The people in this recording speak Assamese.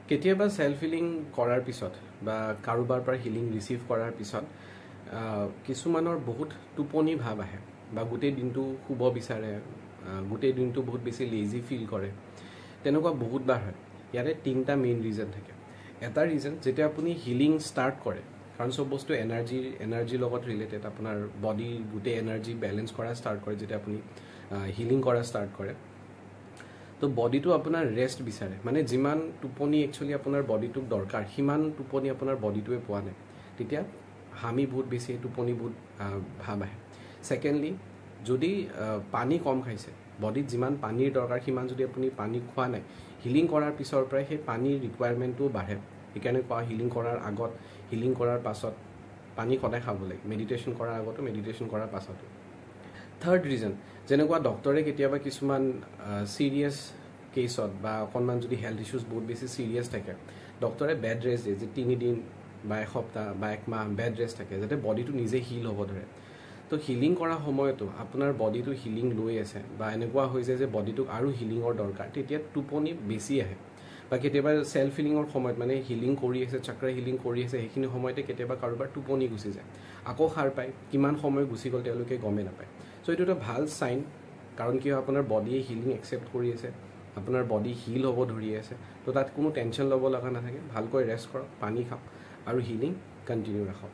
কেতিয়াবা সেলফ হিলিং কৰাৰ পিছত বা কাৰোবাৰ পৰা হিলিং ৰিসিভ কৰাৰ পিছত কিছুমানৰ বহুত টোপনি ভাব আহে বা গোটেই দিনটো শুব বিচাৰে, গোটেই দিনটো বহুত বেছি লেজি ফিল কৰে, তেনেকুৱা বহুতবাৰ হয়। ইয়াৰে তিনিটা মেইন ৰিজন থাকে। এটা ৰিজন যেতিয়া আপুনি হিলিং ষ্টাৰ্ট কৰে, কাৰণ সব বস্তু এনাৰ্জিৰ লগত ৰিলেটেড, আপোনাৰ বডিৰ গোটেই এনাৰ্জি বেলেঞ্চ কৰা ষ্টাৰ্ট কৰে যেতিয়া আপুনি হিলিং কৰা ষ্টাৰ্ট কৰে। তো বডিটো আপোনাৰ ৰেষ্ট বিচাৰে, মানে যিমান টোপনি একচুৱেলি আপোনাৰ বডিটোক দৰকাৰ সিমান টোপনি আপোনাৰ বডিটোৱে পোৱা নাই, তেতিয়া হামি বহুত বেছি, টোপনি বহুত ভাব আহে। সেকেণ্ডলি, যদি পানী কম খাইছে, বডিত যিমান পানীৰ দৰকাৰ সিমান যদি আপুনি পানী খোৱা নাই, হিলিং কৰাৰ পিছৰ পৰাই সেই পানীৰ ৰিকুৱাৰমেণ্টটো বাঢ়ে। সেইকাৰণে কোৱা হিলিং কৰাৰ আগত, হিলিং কৰাৰ পাছত পানী সদায় খাব লাগে, মেডিটেশ্যন কৰাৰ আগতো, মেডিটেশ্যন কৰাৰ পাছতো। থাৰ্ড ৰিজন, যেনেকুৱা ডক্টৰে কেতিয়াবা কিছুমান চিৰিয়াছ কেছত বা অকণমান যদি হেল্থ ইছ্যুজ বহুত বেছি চিৰিয়াছ থাকে, ডক্টৰে বেড ৰেষ্ট দিয়ে, যে 3 দিন বা এসপ্তাহ বা একমাহ বেড ৰেষ্ট থাকে, যাতে বডিটো নিজে হিল হ'ব ধৰে। তো হিলিং কৰা সময়তো আপোনাৰ বডিটো হিলিং লৈ আছে বা এনেকুৱা হৈ যায় যে বডিটোক আৰু হিলিঙৰ দৰকাৰ, তেতিয়া টোপনি বেছি আহে। বা কেতিয়াবা সেলফ হিলিঙৰ সময়ত, মানে হিলিং কৰি আছে, চক্ৰ হিলিং কৰি আছে, সেইখিনি সময়তে কেতিয়াবা কাৰোবাৰ টোপনি গুচি যায়, আকৌ সাৰ পায়, কিমান সময় গুচি গ'ল তেওঁলোকে গমেই নাপায়। চ' এইটো এটা ভাল চাইন, কাৰণ কিয় আপোনাৰ বডিয়ে হিলিং একচেপ্ট কৰি আছে, আপোনাৰ বডি হিল হ'ব ধৰি আছে। তো তাত কোনো টেনশ্যন ল'ব লগা নাথাকে, ভালকৈ ৰেষ্ট কৰক, পানী খাওক আৰু হিলিং কণ্টিনিউ ৰাখক।